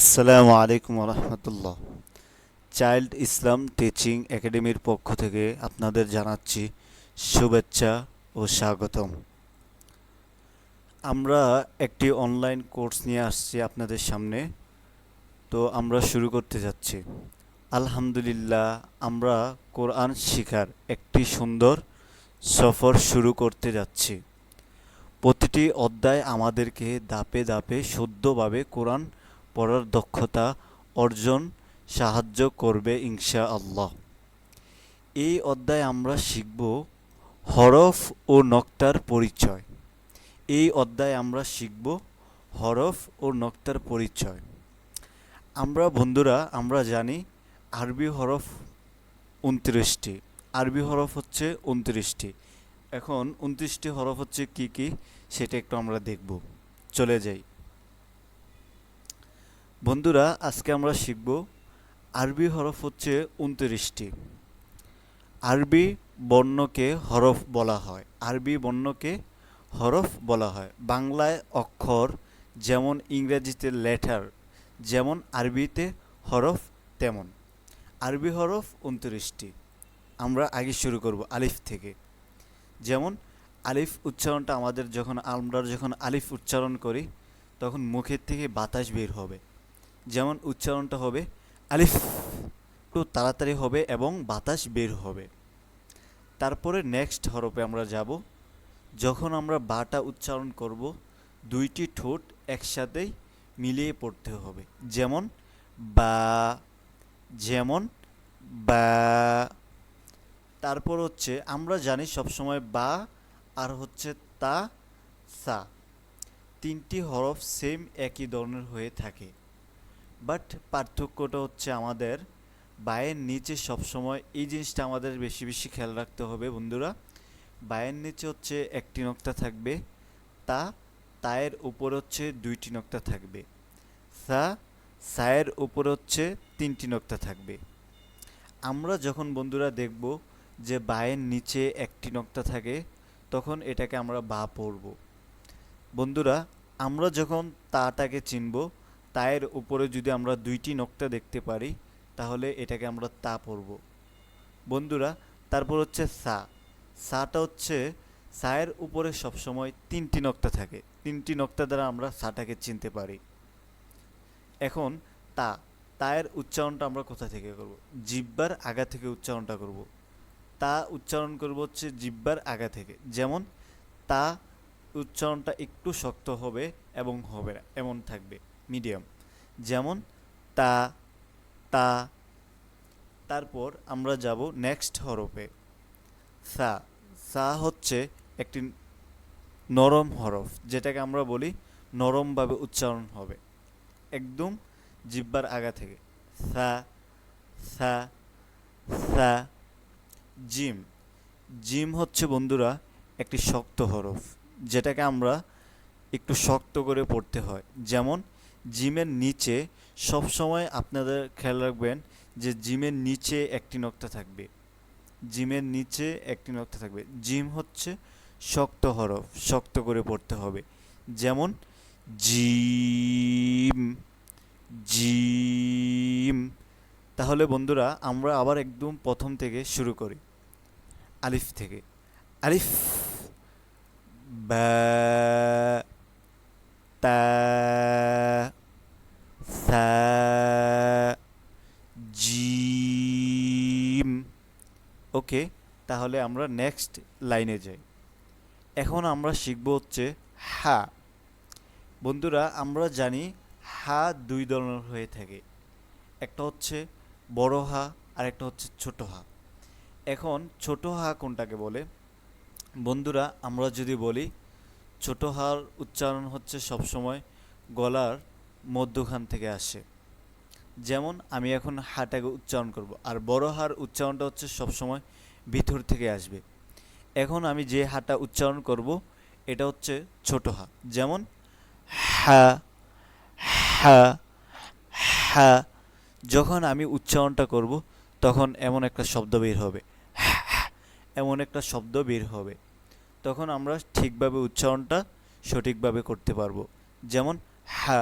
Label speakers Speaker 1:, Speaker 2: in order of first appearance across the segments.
Speaker 1: আসসালামু আলাইকুম রহমতুল্লাহ। চাইল্ড ইসলাম টিচিং একাডেমির পক্ষ থেকে আপনাদের জানাচ্ছি শুভেচ্ছা ও স্বাগতম। আমরা একটি অনলাইন কোর্স নিয়ে আসছি আপনাদের সামনে। তো আমরা শুরু করতে যাচ্ছি। আলহামদুলিল্লাহ, আমরা কোরআন শিখার একটি সুন্দর সফর শুরু করতে যাচ্ছি। প্রতিটি অধ্যায় আমাদেরকে ধাপে ধাপে শুদ্ধভাবে কোরআন পড়ার দক্ষতা অর্জন সাহায্য করবে ইনশাআল্লাহ। এই অধ্যায়ে আমরা শিখব হরফ ও নক্তার পরিচয়। এই অধ্যায়ে আমরা শিখব হরফ ও নক্তার পরিচয়। আমরা জানি আরবি হরফ ২৯টি। আরবি হরফ হচ্ছে ২৯টি। এখন ২৯টি হরফ হচ্ছে কি কি সেটা একটু আমরা দেখব। চলে যাই। বন্ধুরা, আজকে আমরা শিখব আরবি হরফ হচ্ছে ২৯টি। আরবি বর্ণকে হরফ বলা হয়। আরবি বর্ণকে হরফ বলা হয়। বাংলায় অক্ষর যেমন ইংরেজিতে লেটার, যেমন আরবিতে হরফ তেমন। আরবি হরফ ২৯টি। আমরা আগে শুরু করব আলিফ থেকে। যেমন আলিফ উচ্চারণটা আমরা যখন আলিফ উচ্চারণ করি তখন মুখের থেকে বাতাস বের হবে। যেমন উচ্চারণটা হবে আলিফ, একটু তাড়াতাড়ি হবে এবং বাতাস বের হবে। তারপরে নেক্সট হরফে আমরা যাব। যখন আমরা বাটা উচ্চারণ করব, দুইটি ঠোঁট একসাথেই মিলিয়ে পড়তে হবে। যেমন বা, যেমন বা। তারপর হচ্ছে আমরা জানি সবসময় বা আর হচ্ছে তা, সা, তিনটি হরফ সেম একই ধরনের হয়ে থাকে। বাট পার্থক্যটা হচ্ছে আমাদের বায়ের নিচে সবসময় এই জিনিসটা আমাদের বেশি বেশি খেয়াল রাখতে হবে বন্ধুরা। বায়ের নিচে হচ্ছে একটি নক্তা থাকবে, তা, তায়ের উপর হচ্ছে দুইটি নক্তা থাকবে, সা, সায়ের উপর হচ্ছে তিনটি নক্তা থাকবে। আমরা যখন বন্ধুরা দেখব যে বায়ের নিচে একটি নক্তা থাকে তখন এটাকে আমরা বা পড়ব। বন্ধুরা, আমরা যখন তাটাকে চিনব, তায়ের উপরে যদি আমরা দুইটি নক্তা দেখতে পারি তাহলে এটাকে আমরা তা পড়ব বন্ধুরা। তারপর হচ্ছে সা। সাটা হচ্ছে সায়ের উপরে সবসময় তিনটি নক্তা থাকে। তিনটি নক্তা দ্বারা আমরা সাটাকে চিনতে পারি। এখন তা। তায়ের উচ্চারণটা আমরা কোথা থেকে করব? জিহ্বার আগা থেকে উচ্চারণটা করব। তা উচ্চারণ করব হচ্ছে জিহ্বার আগা থেকে। যেমন তা উচ্চারণটা একটু শক্ত হবে এবং হবে না, এমন থাকবে, মিডিয়াম। যেমন তা, তা। তারপর আমরা যাব নেক্সট হরফে, সা। সা হচ্ছে একটি নরম হরফ, যেটাকে আমরা বলি নরমভাবে উচ্চারণ হবে একদম জিহ্বার আগা থেকে। সা, সা, সা। জিম। জিম হচ্ছে বন্ধুরা একটি শক্ত হরফ, যেটাকে আমরা একটু শক্ত করে পড়তে হয়। যেমন জিমের নিচে সবসময় আপনাদের খেয়াল রাখবেন যে জিমের নিচে একটি নক্তা থাকবে। জিমের নিচে একটি নক্তা থাকবে। জিম হচ্ছে শক্ত হরফ, শক্ত করে পড়তে হবে। যেমন জিম, জিম। তাহলে বন্ধুরা আমরা আবার একদম প্রথম থেকে শুরু করি, আলিফ থেকে। আলিফ, বা, তা, সা, জিম। ওকে, তাহলে আমরা নেক্সট লাইনে যাই। এখন আমরা শিখব হচ্ছে হা। বন্ধুরা, আমরা জানি হা দুই ধরনের হয়ে থাকে। একটা হচ্ছে বড় হা আর একটা হচ্ছে ছোট হা। এখন ছোট হা কোনটাকে বলে? বন্ধুরা, আমরা যদি বলি ছোট হার উচ্চারণ হচ্ছে সবসময় গলার মধ্যখান থেকে আসে। যেমন আমি এখন হাটাকে উচ্চারণ করব, আর বড় হার উচ্চারণটা হচ্ছে সবসময় ভিতর থেকে আসবে। এখন আমি যে হাটা উচ্চারণ করব এটা হচ্ছে ছোট হা। যেমন হা, হা, হা। যখন আমি উচ্চারণটা করব তখন এমন একটা শব্দ বের হবে, এমন একটা শব্দ বের হবে। তখন আমরা ঠিকভাবে উচ্চারণটা সঠিকভাবে করতে পারবো। যেমন হা।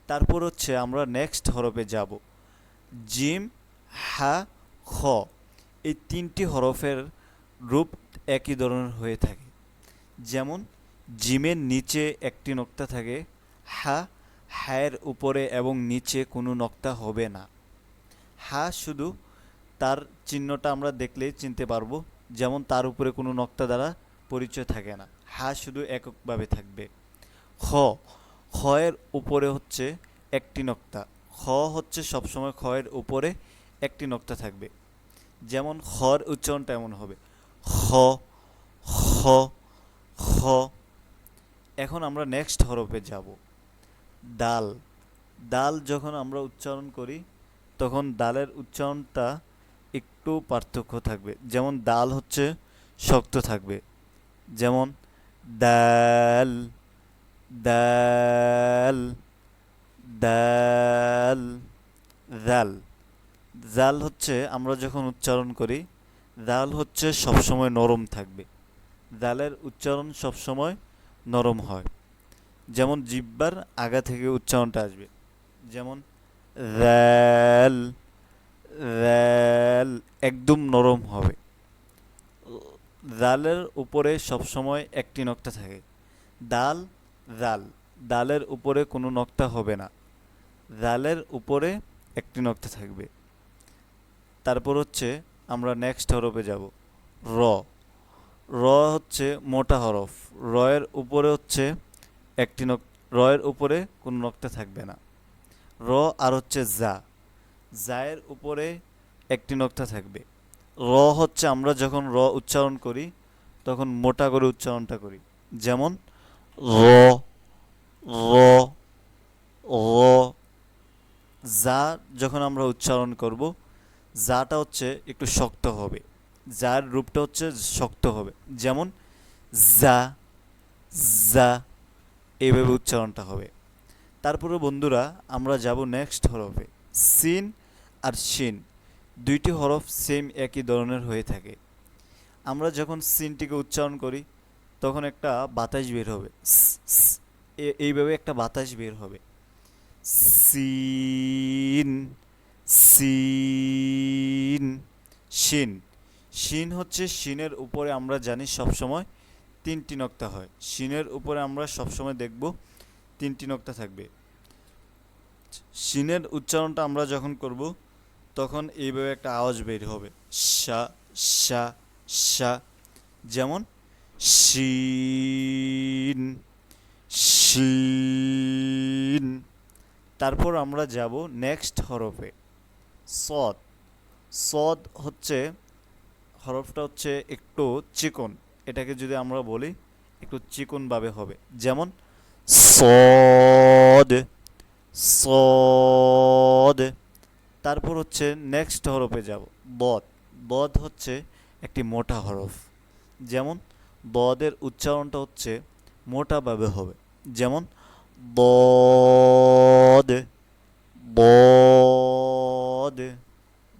Speaker 1: তারপর হচ্ছে আমরা নেক্সট হরফে যাব। জিম, হা, খ, এই তিনটি হরফের রূপ একই ধরনের হয়ে থাকে। যেমন জিমের নিচে একটি নোক্তা থাকে, হায়ের উপরে এবং নিচে কোনো নোক্তা হবে না। হা শুধু তার চিহ্নটা আমরা দেখলেই চিনতে পারবো, যেমন তার উপরে কোনো নোক্তা দ্বারা পরিচয় থাকে না, হা শুধু এককভাবে থাকবে। খ, খয়ের উপরে হচ্ছে একটি নোক্তা, খ হচ্ছে সবসময় খয়ের উপরে একটি নোক্তা থাকবে। যেমন খর উচ্চারণটা এমন হবে, খ, খ, খ। এখন আমরা নেক্সট হরফে যাব। দাল, দাল যখন আমরা উচ্চারণ করি তখন দালের উচ্চারণটা একটু পার্থক্য থাকবে। যেমন দাল হচ্ছে শক্ত থাকবে, যেমন দাল, দাল, দাল, জাল। জাল হচ্ছে আমরা যখন উচ্চারণ করি, জাল হচ্ছে সবসময় নরম থাকবে, জালের উচ্চারণ সবসময় নরম হয়। যেমন জিহ্বার আগা থেকে উচ্চারণটা আসবে, যেমন জাল, জাল, একদম নরম হবে। জালের উপরে সবসময় একটি নোক্তা থাকে, দাল, জাল, দালের উপরে কোনো নোক্তা হবে না, জালের উপরে একটি নোক্তা থাকবে। তারপর হচ্ছে আমরা নেক্সট হরফে যাব। র, র হচ্ছে মোটা হরফ, রয়ের উপরে হচ্ছে একটি রয়ের উপরে কোনো নোক্তা থাকবে না। র আর হচ্ছে জা, জায়ের উপরে একটি নোক্তা থাকবে। র হচ্ছে আমরা যখন র উচ্চারণ করি তখন মোটা করে উচ্চারণটা করি, যেমন র, র, র। যা যখন আমরা উচ্চারণ করব, যাটা হচ্ছে একটু শক্ত হবে, যার রূপটা হচ্ছে শক্ত হবে, যেমন যা, যা, এইভাবে উচ্চারণটা হবে। তারপরে বন্ধুরা আমরা যাব নেক্সট হরফে। সিন আর শিন, দুইটি হরফ সেম একই ধরনের হয়ে থাকে। আমরা যখন সিনটিকে উচ্চারণ করি তখন একটা বাতাস বের হবে, এইভাবে একটা বাতাস বের হবে। সিন, সিন, শিন। শিন হচ্ছে, শিনের উপরে আমরা জানি সবসময় তিনটি নোক্তা হয়, শিনের উপরে আমরা সবসময় দেখব তিনটি নোক্তা থাকবে। শিনের উচ্চারণটা আমরা যখন করব তখন এইভাবে একটা আওয়াজ বের হবে, শা, শা, শা। যেমন শিন, শিন। তারপর আমরা যাব নেক্সট হরফে। সদ, সদ হচ্ছে হরফটা হচ্ছে একটু চিকন, এটাকে যদি আমরা বলি একটু চিকনভাবে হবে, যেমন সদ, সদ। তারপর হচ্ছে নেক্সট হরফে যাব, বদ। বদ হচ্ছে একটি মোটা হরফ, যেমন বদের উচ্চারণটা হচ্ছে মোটাভাবে হবে, যেমন বদ, বদ,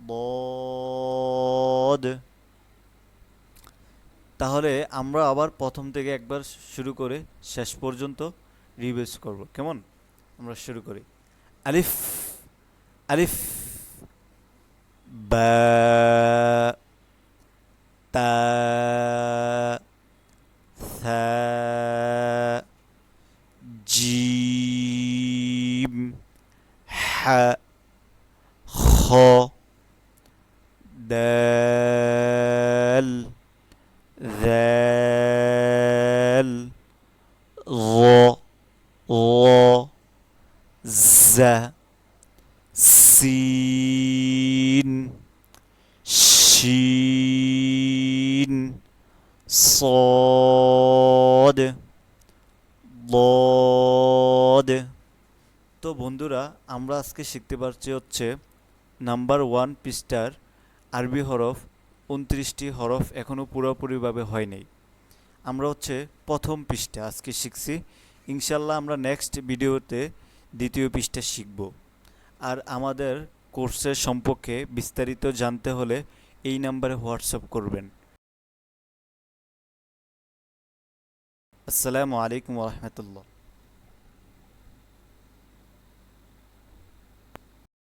Speaker 1: বদ। তাহলে আমরা আবার প্রথম থেকে একবার শুরু করে শেষ পর্যন্ত রিভাইজ করব, কেমন? আমরা শুরু করি। আলিফ, আলিফ, বা, তা, থা, জিম, হা, খ, দাল, ذال، ظ، ظ، ز، سين، شين، صاد، ضاد। তো বন্ধুরা আমরা আজকে শিখতে পারছি হচ্ছে নাম্বার 1 পৃষ্ঠার আরবি হরফ 29টি হরফ এখনও পুরোপুরিভাবে হয় নাই। আমরা হচ্ছে প্রথম পৃষ্ঠা আজকে শিখছি, ইনশাল্লাহ আমরা নেক্সট ভিডিওতে দ্বিতীয় পৃষ্ঠা শিখব। আর আমাদের কোর্সের সম্পর্কে বিস্তারিত জানতে হলে এই নাম্বারে হোয়াটসঅ্যাপ করবেন। আসসালামু আলাইকুম ওয়া রাহমাতুল্লাহ।